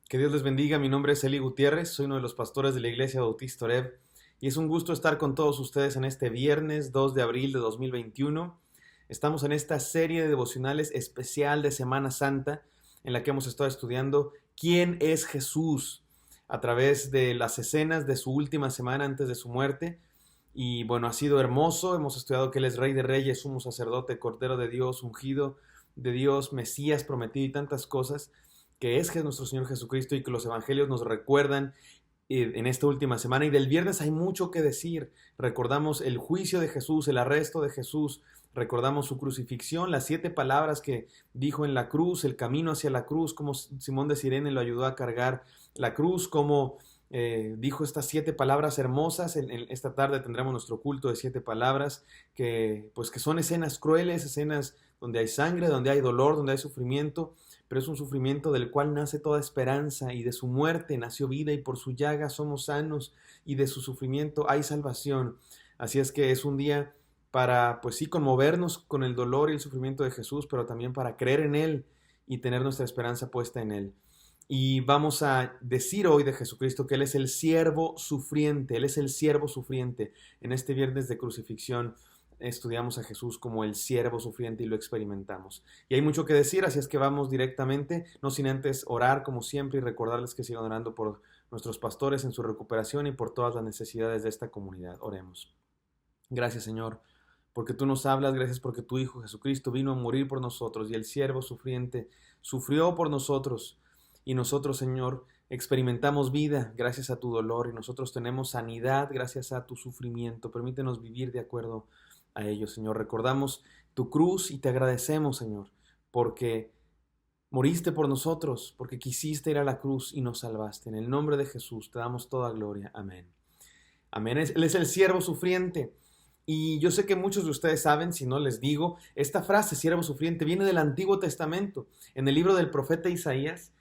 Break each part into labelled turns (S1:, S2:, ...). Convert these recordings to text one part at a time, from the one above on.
S1: Que Dios les bendiga, mi nombre es Eli Gutiérrez, soy uno de los pastores de la Iglesia Bautista Oreb y es un gusto estar con todos ustedes en este viernes 2 de abril de 2021. Estamos en esta serie de devocionales especial de Semana Santa en la que hemos estado estudiando quién es Jesús a través de las escenas de su última semana antes de su muerte. Y bueno, ha sido hermoso, hemos estudiado que Él es Rey de Reyes, Sumo Sacerdote, Cordero de Dios, ungido de Dios, Mesías prometido y tantas cosas, que es nuestro Señor Jesucristo y que los evangelios nos recuerdan en esta última semana. Y del viernes hay mucho que decir. Recordamos el juicio de Jesús, el arresto de Jesús, recordamos su crucifixión, las 7 palabras que dijo en la cruz, el camino hacia la cruz, cómo Simón de Cirene lo ayudó a cargar la cruz, cómo dijo estas 7 palabras hermosas. Esta tarde tendremos nuestro culto de 7 palabras, que son escenas crueles, escenas donde hay sangre, donde hay dolor, donde hay sufrimiento, pero es un sufrimiento del cual nace toda esperanza, y de su muerte nació vida, y por su llaga somos sanos, y de su sufrimiento hay salvación. Así es que es un día para, conmovernos con el dolor y el sufrimiento de Jesús, pero también para creer en Él y tener nuestra esperanza puesta en Él. Y vamos a decir hoy de Jesucristo que Él es el siervo sufriente, Él es el siervo sufriente. En este viernes de crucifixión estudiamos a Jesús como el siervo sufriente y lo experimentamos. Y hay mucho que decir, así es que vamos directamente, no sin antes orar como siempre y recordarles que sigan orando por nuestros pastores en su recuperación y por todas las necesidades de esta comunidad. Oremos. Gracias, Señor, porque tú nos hablas, gracias porque tu Hijo Jesucristo vino a morir por nosotros y el siervo sufriente sufrió por nosotros. Y nosotros, Señor, experimentamos vida gracias a tu dolor, y nosotros tenemos sanidad gracias a tu sufrimiento. Permítenos vivir de acuerdo a ello, Señor. Recordamos tu cruz y te agradecemos, Señor, porque moriste por nosotros, porque quisiste ir a la cruz y nos salvaste. En el nombre de Jesús te damos toda gloria. Amén. Amén. Él es el siervo sufriente. Y yo sé que muchos de ustedes saben, si no les digo, esta frase, siervo sufriente, viene del Antiguo Testamento. En el libro del profeta Isaías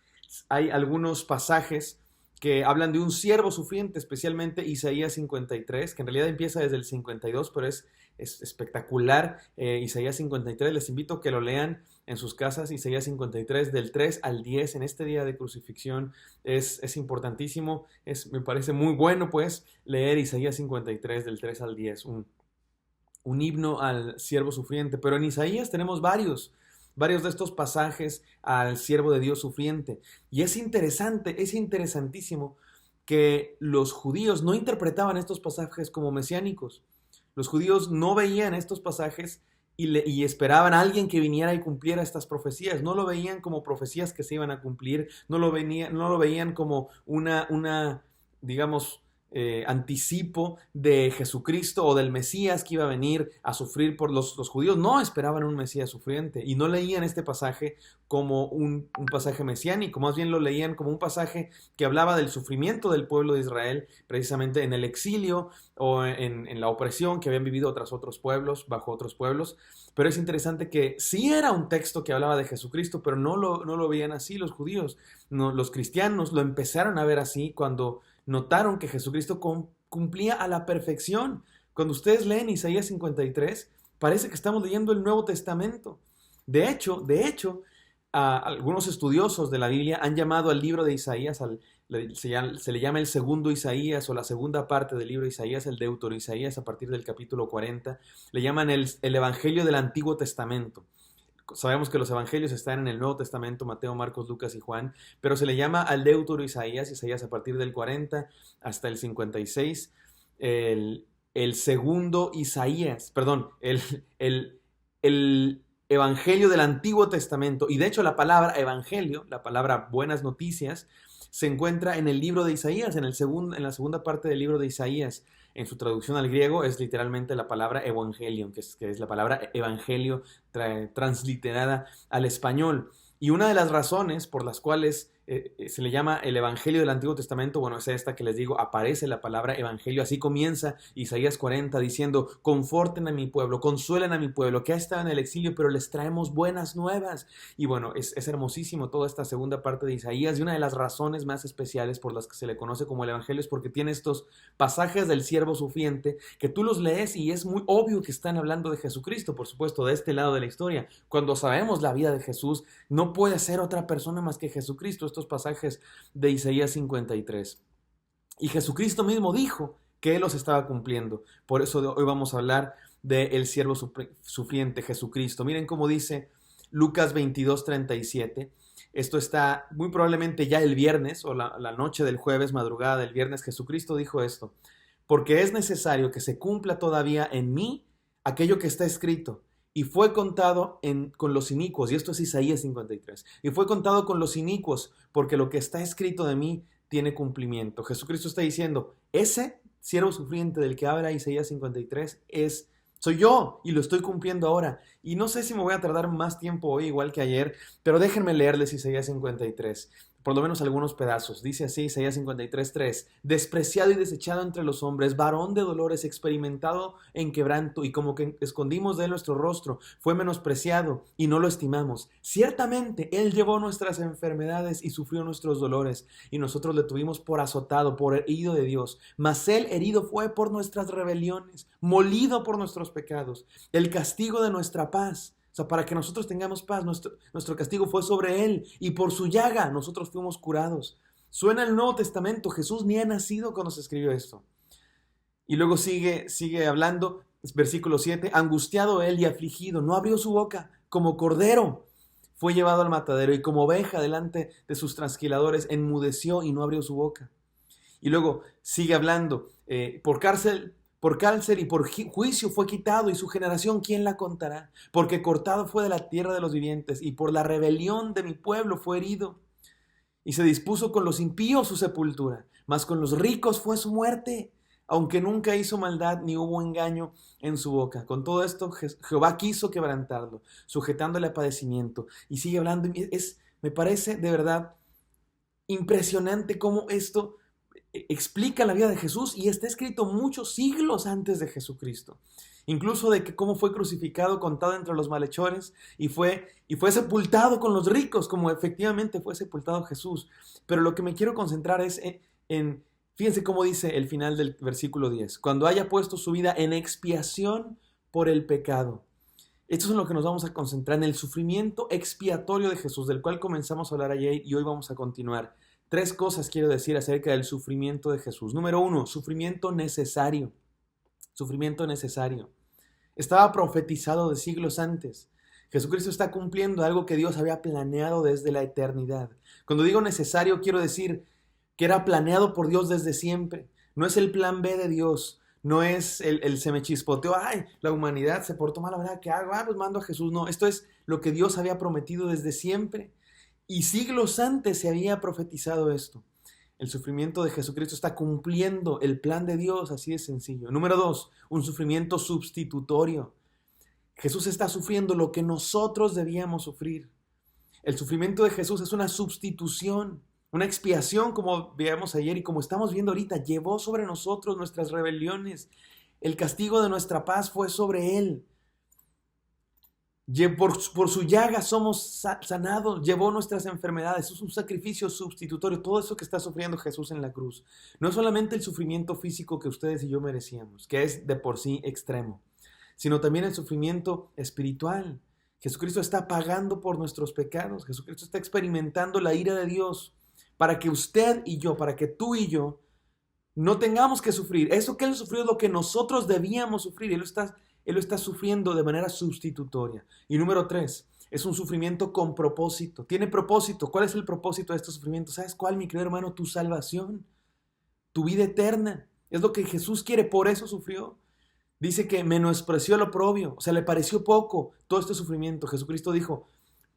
S1: hay algunos pasajes que hablan de un siervo sufriente, especialmente Isaías 53, que en realidad empieza desde el 52, pero es espectacular. Isaías 53, les invito a que lo lean en sus casas. Isaías 53 del 3 al 10 en este día de crucifixión es importantísimo. Me parece muy bueno leer Isaías 53 del 3 al 10, un himno al siervo sufriente. Pero en Isaías tenemos varios de estos pasajes al siervo de Dios sufriente. Y es interesantísimo que los judíos no interpretaban estos pasajes como mesiánicos. Los judíos no veían estos pasajes y esperaban a alguien que viniera y cumpliera estas profecías. No lo veían como profecías que se iban a cumplir, no lo veían como una digamos, anticipo de Jesucristo o del Mesías que iba a venir a sufrir por los judíos. No esperaban un Mesías sufriente y no leían este pasaje como un pasaje mesiánico, más bien lo leían como un pasaje que hablaba del sufrimiento del pueblo de Israel, precisamente en el exilio o en la opresión que habían vivido tras otros pueblos, bajo otros pueblos. Pero es interesante que sí era un texto que hablaba de Jesucristo, pero no lo veían así los judíos. No, los cristianos lo empezaron a ver así cuando notaron que Jesucristo cumplía a la perfección. Cuando ustedes leen Isaías 53, parece que estamos leyendo el Nuevo Testamento. De hecho, algunos estudiosos de la Biblia han llamado al libro de Isaías, se le llama el segundo Isaías o la segunda parte del libro de Isaías, el Deutero Isaías, a partir del capítulo 40. Le llaman el Evangelio del Antiguo Testamento. Sabemos que los evangelios están en el Nuevo Testamento, Mateo, Marcos, Lucas y Juan, pero se le llama al Deutero Isaías a partir del 40 hasta el 56, el segundo Isaías, perdón, el Evangelio del Antiguo Testamento. Y de hecho la palabra evangelio, la palabra buenas noticias, se encuentra en el libro de Isaías, en la segunda parte del libro de Isaías. En su traducción al griego es literalmente la palabra evangelion, que es la palabra evangelio transliterada al español. Y una de las razones por las cuales se le llama el Evangelio del Antiguo Testamento. Bueno, es esta que les digo, aparece la palabra Evangelio. Así comienza Isaías 40 diciendo: conforten a mi pueblo, consuelen a mi pueblo, que ha estado en el exilio, pero les traemos buenas nuevas. Y bueno, es hermosísimo toda esta segunda parte de Isaías, y una de las razones más especiales por las que se le conoce como el Evangelio es porque tiene estos pasajes del siervo sufriente que tú los lees y es muy obvio que están hablando de Jesucristo, por supuesto, de este lado de la historia. Cuando sabemos la vida de Jesús, no puede ser otra persona más que Jesucristo, estos pasajes de Isaías 53. Y Jesucristo mismo dijo que Él los estaba cumpliendo. Por eso hoy vamos a hablar del siervo sufriente, Jesucristo. Miren cómo dice Lucas 22:37. Esto está muy probablemente ya el viernes o la noche del jueves, madrugada del viernes. Jesucristo dijo esto: porque es necesario que se cumpla todavía en mí aquello que está escrito. Y fue contado con los inicuos, y esto es Isaías 53, y fue contado con los inicuos, porque lo que está escrito de mí tiene cumplimiento. Jesucristo está diciendo, ese siervo sufriente del que habla Isaías 53 soy yo, y lo estoy cumpliendo ahora. Y no sé si me voy a tardar más tiempo hoy, igual que ayer, pero déjenme leerles Isaías 53. Por lo menos algunos pedazos. Dice así Isaías 53:3: despreciado y desechado entre los hombres, varón de dolores, experimentado en quebranto, y como que escondimos de él nuestro rostro, fue menospreciado y no lo estimamos. Ciertamente él llevó nuestras enfermedades y sufrió nuestros dolores, y nosotros le tuvimos por azotado, por herido de Dios. Mas él herido fue por nuestras rebeliones, molido por nuestros pecados. El castigo de nuestra paz, o sea, para que nosotros tengamos paz, nuestro castigo fue sobre él, y por su llaga nosotros fuimos curados. Suena el Nuevo Testamento, Jesús ni ha nacido cuando se escribió esto. Y luego sigue hablando, versículo 7, angustiado él y afligido, no abrió su boca, como cordero fue llevado al matadero, y como oveja delante de sus trasquiladores, enmudeció y no abrió su boca. Y luego sigue hablando, por cárcel y por juicio fue quitado, y su generación, ¿quién la contará? Porque cortado fue de la tierra de los vivientes, y por la rebelión de mi pueblo fue herido. Y se dispuso con los impíos su sepultura, mas con los ricos fue su muerte, aunque nunca hizo maldad ni hubo engaño en su boca. Con todo esto Jehová quiso quebrantarlo, sujetándole a padecimiento. Y sigue hablando, me parece de verdad impresionante cómo esto explica la vida de Jesús, y está escrito muchos siglos antes de Jesucristo. Incluso de que cómo fue crucificado, contado entre los malhechores, y fue sepultado con los ricos, como efectivamente fue sepultado Jesús. Pero lo que me quiero concentrar es fíjense cómo dice el final del versículo 10, cuando haya puesto su vida en expiación por el pecado. Esto es en lo que nos vamos a concentrar, en el sufrimiento expiatorio de Jesús, del cual comenzamos a hablar ayer y hoy vamos a continuar. 3 cosas quiero decir acerca del sufrimiento de Jesús. Número 1, sufrimiento necesario. Sufrimiento necesario. Estaba profetizado de siglos antes. Jesucristo está cumpliendo algo que Dios había planeado desde la eternidad. Cuando digo necesario, quiero decir que era planeado por Dios desde siempre. No es el plan B de Dios. No es el se me chispoteó, ay, la humanidad se portó mal, ¿verdad? ¿Qué hago? Pues mando a Jesús. No, esto es lo que Dios había prometido desde siempre. Y siglos antes se había profetizado esto. El sufrimiento de Jesucristo está cumpliendo el plan de Dios, así de sencillo. Número 2, un sufrimiento sustitutorio. Jesús está sufriendo lo que nosotros debíamos sufrir. El sufrimiento de Jesús es una sustitución, una expiación, como veíamos ayer y como estamos viendo ahorita. Llevó sobre nosotros nuestras rebeliones. El castigo de nuestra paz fue sobre él. Por su llaga somos sanados, llevó nuestras enfermedades. Es un sacrificio sustitutorio, todo eso que está sufriendo Jesús en la cruz. No es solamente el sufrimiento físico que ustedes y yo merecíamos, que es de por sí extremo, sino también el sufrimiento espiritual. Jesucristo está pagando por nuestros pecados. Jesucristo está experimentando la ira de Dios para que usted y yo, para que tú y yo no tengamos que sufrir. Eso que Él sufrió es lo que nosotros debíamos sufrir. Él lo está sufriendo de manera sustitutoria. Y número 3, es un sufrimiento con propósito. Tiene propósito. ¿Cuál es el propósito de este sufrimiento? ¿Sabes cuál, mi querido hermano? Tu salvación, tu vida eterna. Es lo que Jesús quiere, por eso sufrió. Dice que menospreció el oprobio, o sea, le pareció poco todo este sufrimiento. Jesucristo dijo,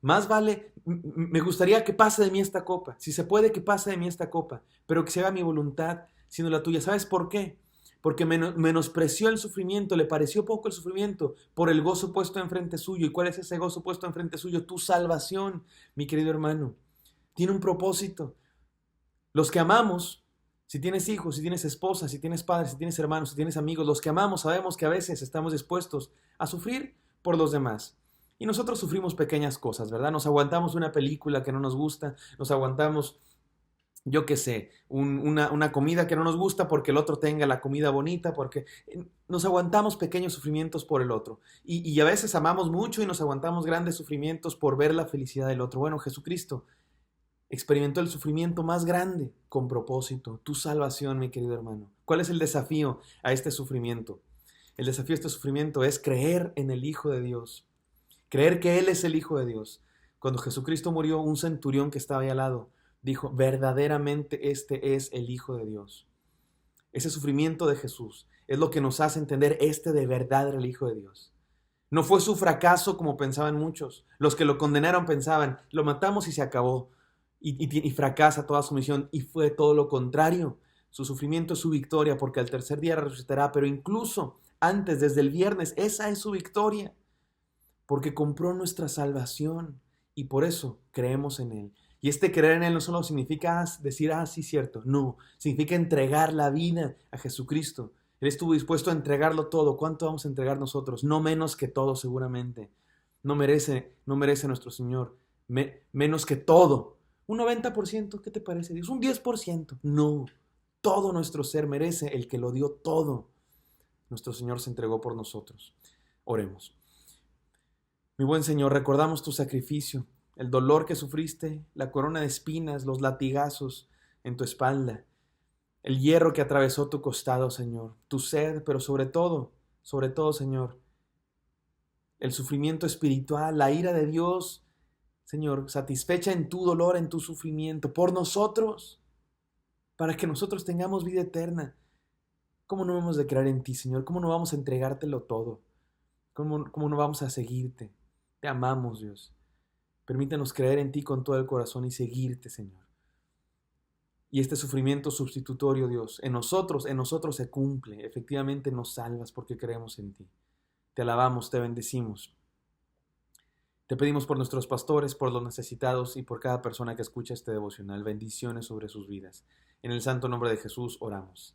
S1: más vale, me gustaría que pase de mí esta copa. Si se puede, que pase de mí esta copa, pero que se haga mi voluntad, sino la tuya. ¿Sabes por qué? Porque menospreció el sufrimiento, le pareció poco el sufrimiento por el gozo puesto enfrente suyo. ¿Y cuál es ese gozo puesto enfrente suyo? Tu salvación, mi querido hermano. tiene un propósito. Los que amamos, si tienes hijos, si tienes esposa, si tienes padres, si tienes hermanos, si tienes amigos, los que amamos sabemos que a veces estamos dispuestos a sufrir por los demás. Y nosotros sufrimos pequeñas cosas, ¿verdad? Nos aguantamos una película que no nos gusta, nos aguantamos, yo qué sé, una comida que no nos gusta porque el otro tenga la comida bonita, porque nos aguantamos pequeños sufrimientos por el otro. Y a veces amamos mucho y nos aguantamos grandes sufrimientos por ver la felicidad del otro. Bueno, Jesucristo experimentó el sufrimiento más grande con propósito, tu salvación, mi querido hermano. ¿Cuál es el desafío a este sufrimiento? El desafío a este sufrimiento es creer en el Hijo de Dios, creer que Él es el Hijo de Dios. Cuando Jesucristo murió, un centurión que estaba ahí al lado dijo, verdaderamente este es el Hijo de Dios. Ese sufrimiento de Jesús es lo que nos hace entender de verdad era el Hijo de Dios. No fue su fracaso como pensaban muchos. Los que lo condenaron pensaban, lo matamos y se acabó. Y fracasa toda su misión. Y fue todo lo contrario. Su sufrimiento es su victoria porque al tercer día resucitará. Pero incluso antes, desde el viernes, esa es su victoria. Porque compró nuestra salvación. Y por eso creemos en Él. Y creer en Él no solo significa decir, sí, cierto. No, significa entregar la vida a Jesucristo. Él estuvo dispuesto a entregarlo todo. ¿Cuánto vamos a entregar nosotros? No menos que todo, seguramente. No merece nuestro Señor menos que todo. Un 90%, ¿qué te parece, Dios? Un 10%. No, todo nuestro ser merece el que lo dio todo. Nuestro Señor se entregó por nosotros. Oremos. Mi buen Señor, recordamos tu sacrificio, el dolor que sufriste, la corona de espinas, los latigazos en tu espalda, el hierro que atravesó tu costado, Señor, tu sed, pero sobre todo, Señor, el sufrimiento espiritual, la ira de Dios, Señor, satisfecha en tu dolor, en tu sufrimiento, por nosotros, para que nosotros tengamos vida eterna. ¿Cómo no vamos a creer en ti, Señor? ¿Cómo no vamos a entregártelo todo? ¿Cómo no vamos a seguirte? Te amamos, Dios. Permítanos creer en ti con todo el corazón y seguirte, Señor. Y este sufrimiento sustitutorio, Dios, en nosotros se cumple. Efectivamente nos salvas porque creemos en ti. Te alabamos, te bendecimos. Te pedimos por nuestros pastores, por los necesitados y por cada persona que escucha este devocional. Bendiciones sobre sus vidas. En el santo nombre de Jesús oramos.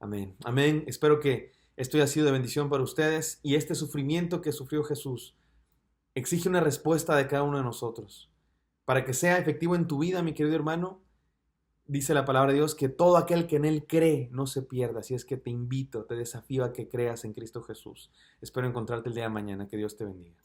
S1: Amén. Amén. Espero que esto haya sido de bendición para ustedes y este sufrimiento que sufrió Jesús exige una respuesta de cada uno de nosotros. Para que sea efectivo en tu vida, mi querido hermano, dice la palabra de Dios que todo aquel que en Él cree no se pierda. Así es que te invito, te desafío a que creas en Cristo Jesús. Espero encontrarte el día de mañana. Que Dios te bendiga.